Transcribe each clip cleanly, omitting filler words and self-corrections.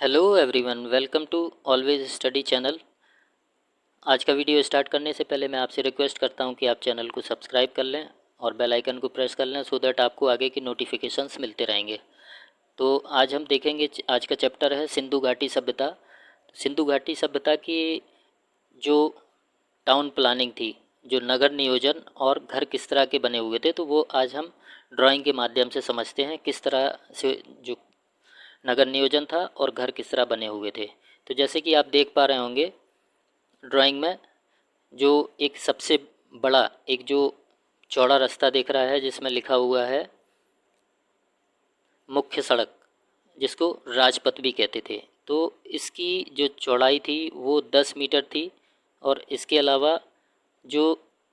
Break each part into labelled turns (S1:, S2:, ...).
S1: Hello everyone, welcome to always study channel. आज का video start करने से पहले मैं आपसे रिक्वेस्ट करता हूं कि आप चैनल को सब्सक्राइब कर लें और बेल आइकन को प्रेस कर लें सो दैट आपको आगे की नोटिफिकेशंस मिलते रहेंगे। तो आज हम देखेंगे, आज का चैप्टर है सिंधु घाटी सभ्यता। सिंधु घाटी सभ्यता की जो टाउन प्लानिंग थी, जो नगर नियोजन और घर किस तरह के बने हुए थे, तो वो आज हम ड्राइंग के माध्यम से समझते हैं किस तरह से जो नगर नियोजन था और घर किस तरह बने हुए थे। तो जैसे कि आप देख पा रहे होंगे ड्राइंग में, जो एक सबसे बड़ा एक जो चौड़ा रास्ता दिख रहा है जिसमें लिखा हुआ है मुख्य सड़क, जिसको राजपथ भी कहते थे। तो इसकी जो चौड़ाई थी वो 10 मीटर थी। और इसके अलावा जो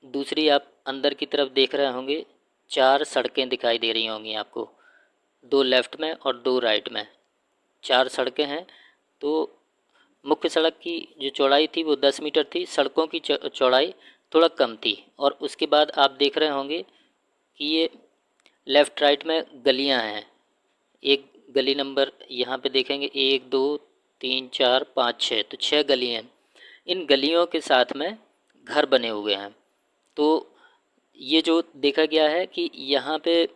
S1: दूसरी आप अंदर की तरफ देख रहे होंगे, 4 सड़कें दिखाई दे रही होंगी आपको, 2 लेफ़्ट में और 2 राइट में, 4 सड़कें हैं। तो मुख्य सड़क की जो चौड़ाई थी वो 10 मीटर थी, सड़कों की चौड़ाई थोड़ा कम थी। और उसके बाद आप देख रहे होंगे कि ये लेफ़्ट राइट में गलियां हैं। एक गली नंबर यहाँ पे देखेंगे, 1 2 3 4 5 6, तो 6 गली हैं। इन गलियों के साथ में घर बने हुए हैं। तो ये जो देखा गया है कि यहाँ पे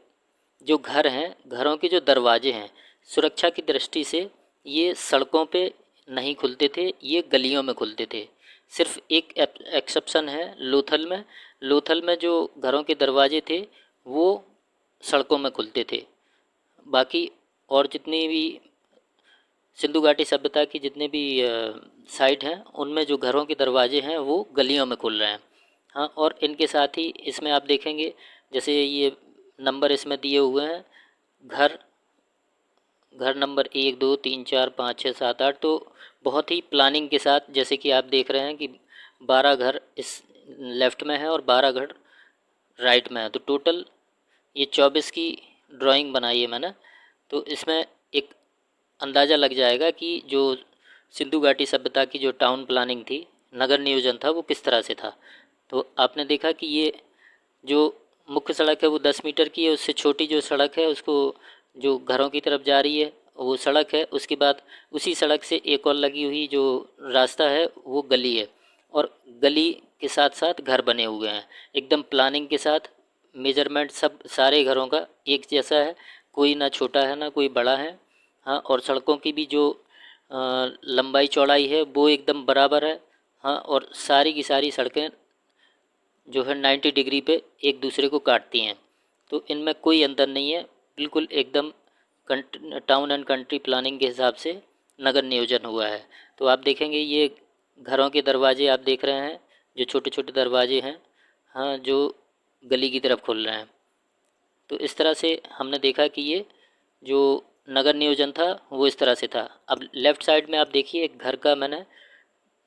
S1: जो घर हैं, घरों के जो दरवाजे हैं, सुरक्षा की दृष्टि से ये सड़कों पे नहीं खुलते थे, ये गलियों में खुलते थे। सिर्फ एक एक्सेप्शन है लोथल में। लोथल में जो घरों के दरवाजे थे वो सड़कों में खुलते थे। बाकी और जितनी भी सिंधु घाटी सभ्यता की जितने भी साइट हैं, उनमें जो घरों के दरवाजे हैं वो गलियों में खुल रहे हैं। हाँ, और इनके साथ ही इसमें आप देखेंगे, जैसे ये नंबर इसमें दिए हुए हैं, घर घर नंबर 1 2 3 4 5 6 7 8, तो बहुत ही प्लानिंग के साथ, जैसे कि आप देख रहे हैं कि 12 घर इस लेफ़्ट में है और 12 घर राइट में है। तो टोटल ये 24 की ड्राइंग बनाई है मैंने। तो इसमें एक अंदाज़ा लग जाएगा कि जो सिंधु घाटी सभ्यता की जो टाउन प्लानिंग थी, नगर नियोजन था, वो किस तरह से था। तो आपने देखा कि ये जो मुख्य सड़क है वो 10 मीटर की है, उससे छोटी जो सड़क है उसको जो घरों की तरफ जा रही है वो सड़क है। उसके बाद उसी सड़क से एक और लगी हुई जो रास्ता है वो गली है। और गली के साथ साथ घर बने हुए हैं एकदम प्लानिंग के साथ। मेजरमेंट सब सारे घरों का एक जैसा है, कोई ना छोटा है ना कोई बड़ा है। हाँ, और सड़कों की भी जो लंबाई चौड़ाई है वो एकदम बराबर है। हाँ, और सारी की सारी सड़कें जो है 90 डिग्री पे एक दूसरे को काटती हैं। तो इनमें कोई अंतर नहीं है, बिल्कुल एकदम टाउन एंड कंट्री प्लानिंग के हिसाब से नगर नियोजन हुआ है। तो आप देखेंगे ये घरों के दरवाजे आप देख रहे हैं, जो छोटे छोटे दरवाजे हैं, हाँ, जो गली की तरफ खुल रहे हैं। तो इस तरह से हमने देखा कि ये जो नगर नियोजन था वो इस तरह से था। अब लेफ़्ट साइड में आप देखिए, एक घर का मैंने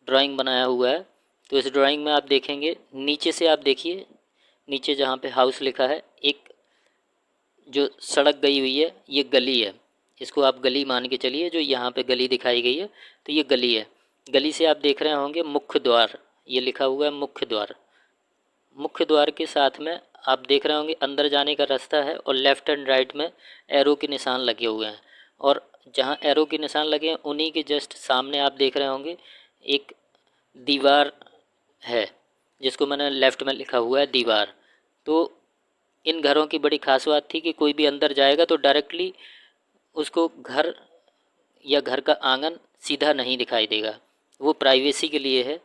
S1: ड्राइंग बनाया हुआ है। तो इस ड्राइंग में आप देखेंगे, नीचे से आप देखिए, नीचे जहाँ पे हाउस लिखा है, एक जो सड़क गई हुई है ये गली है। इसको आप गली मान के चलिए, जो यहाँ पे गली दिखाई गई है तो ये गली है। गली से आप देख रहे होंगे मुख्य द्वार, ये लिखा हुआ है मुख्य द्वार। मुख्य द्वार के साथ में आप देख रहे होंगे अंदर जाने का रास्ता है, और लेफ़्ट एंड राइट में एरो के निशान लगे हुए हैं। और जहाँ एरो के निशान लगे हैं उन्हीं के जस्ट सामने आप देख रहे होंगे एक दीवार है, जिसको मैंने लेफ़्ट में लिखा हुआ है दीवार। तो इन घरों की बड़ी खास बात थी कि कोई भी अंदर जाएगा तो डायरेक्टली उसको घर या घर का आंगन सीधा नहीं दिखाई देगा, वो प्राइवेसी के लिए है।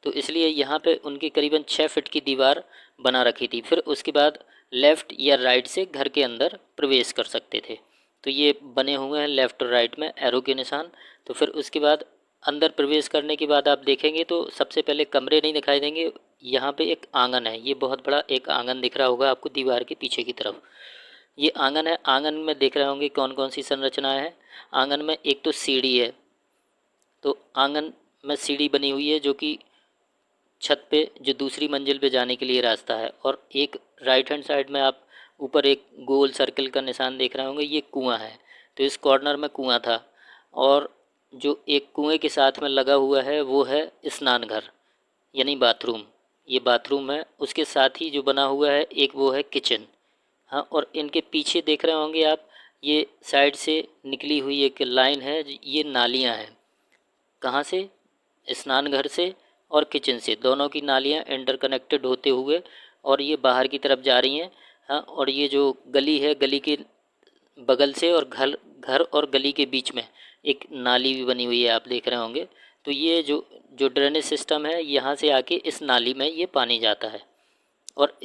S1: तो इसलिए यहाँ पे उनकी करीबन 6 फीट की दीवार बना रखी थी। फिर उसके बाद लेफ़्ट या राइट से घर के अंदर प्रवेश कर सकते थे। तो ये बने हुए हैं लेफ़्ट और राइट में एरो के निशान। तो फिर उसके बाद अंदर प्रवेश करने के बाद आप देखेंगे तो सबसे पहले कमरे नहीं दिखाई देंगे, यहाँ पे एक आंगन है। ये बहुत बड़ा एक आंगन दिख रहा होगा आपको दीवार के पीछे की तरफ, ये आंगन है। आंगन में देख रहे होंगे कौन कौन सी संरचनाएं हैं। आंगन में एक तो सीढ़ी है, तो आंगन में सीढ़ी बनी हुई है जो कि छत पे जो दूसरी मंजिल पे जाने के लिए रास्ता है। और एक राइट हैंड साइड में आप ऊपर एक गोल सर्कल का निशान देख रहे होंगे, ये कुआं है। तो इस कॉर्नर में कुआं था। और जो एक कुएं के साथ में लगा हुआ है वो है स्नान घर, यानी बाथरूम। ये बाथरूम है। उसके साथ ही जो बना हुआ है एक वो है किचन। हाँ, और इनके पीछे देख रहे होंगे आप ये साइड से निकली हुई एक लाइन है, ये नालियाँ हैं। कहाँ से? स्नान घर से और किचन से, दोनों की नालियाँ इंटरकनेक्टेड होते हुए और ये बाहर की तरफ जा रही हैं। हाँ, और ये जो गली है, गली के बगल से और घर घर और गली के बीच में एक नाली भी बनी हुई है, आप देख रहे होंगे। तो ये जो जो ड्रेनेज सिस्टम है, यहाँ से आके इस नाली में ये पानी जाता है और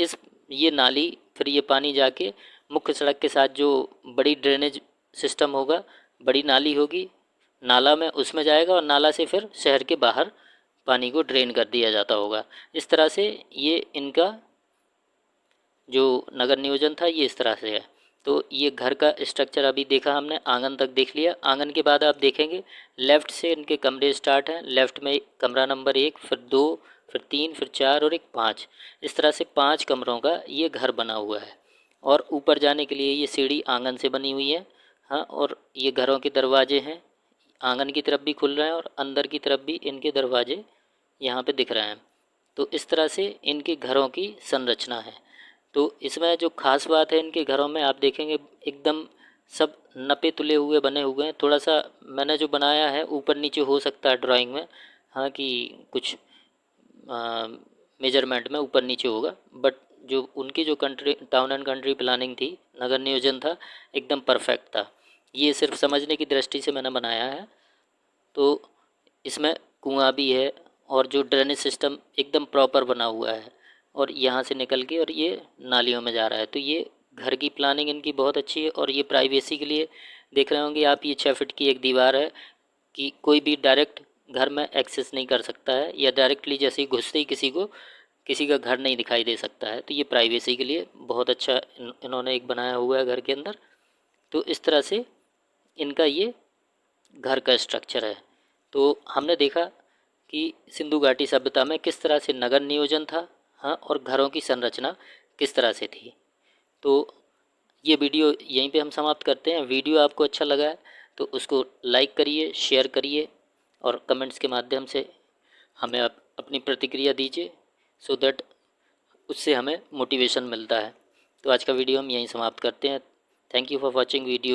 S1: ये नाली फिर ये पानी जाके मुख्य सड़क के साथ जो बड़ी ड्रेनेज सिस्टम होगा, बड़ी नाली होगी, नाला में उसमें जाएगा और नाला से फिर शहर के बाहर पानी को ड्रेन कर दिया जाता होगा। इस तरह से ये इनका जो नगर नियोजन था ये इस तरह से है। तो ये घर का स्ट्रक्चर अभी देखा हमने, आंगन तक देख लिया। आंगन के बाद आप देखेंगे लेफ़्ट से इनके कमरे स्टार्ट हैं। लेफ़्ट में कमरा नंबर 1, फिर 2, फिर 3, फिर 4 और एक 5। इस तरह से 5 कमरों का ये घर बना हुआ है और ऊपर जाने के लिए ये सीढ़ी आंगन से बनी हुई है। हाँ, और ये घरों के दरवाजे हैं, आंगन की तरफ भी खुल रहे हैं और अंदर की तरफ भी इनके दरवाजे यहाँ पे दिख रहे हैं। तो इस तरह से इनके घरों की संरचना है। तो इसमें जो ख़ास बात है, इनके घरों में आप देखेंगे एकदम सब नपे तुले हुए बने हुए हैं। थोड़ा सा मैंने जो बनाया है ऊपर नीचे हो सकता है ड्राइंग में, हाँ, कि कुछ मेजरमेंट में ऊपर नीचे होगा, बट जो उनकी जो country town and country planning थी, नगर नियोजन था, एकदम परफेक्ट था। ये सिर्फ समझने की दृष्टि से मैंने बनाया है। तो इसमें कुआं भी है और जो ड्रेनेज सिस्टम एकदम प्रॉपर बना हुआ है और यहाँ से निकल के और ये नालियों में जा रहा है। तो ये घर की प्लानिंग इनकी बहुत अच्छी है। और ये प्राइवेसी के लिए देख रहे होंगे आप, ये 6 फीट की एक दीवार है कि कोई भी डायरेक्ट घर में एक्सेस नहीं कर सकता है, या डायरेक्टली जैसे ही घुसते ही किसी का घर नहीं दिखाई दे सकता है। तो ये प्राइवेसी के लिए बहुत अच्छा इन्होंने एक बनाया हुआ है घर के अंदर। तो इस तरह से इनका ये घर का स्ट्रक्चर है। तो हमने देखा कि सिंधु घाटी सभ्यता में किस तरह से नगर नियोजन था, हाँ, और घरों की संरचना किस तरह से थी। तो ये वीडियो यहीं पे हम समाप्त करते हैं। वीडियो आपको अच्छा लगा है तो उसको लाइक करिए, शेयर करिए और कमेंट्स के माध्यम से हमें अपनी प्रतिक्रिया दीजिए, सो दैट उससे हमें मोटिवेशन मिलता है। तो आज का वीडियो हम यहीं समाप्त करते हैं। Thank you for watching video.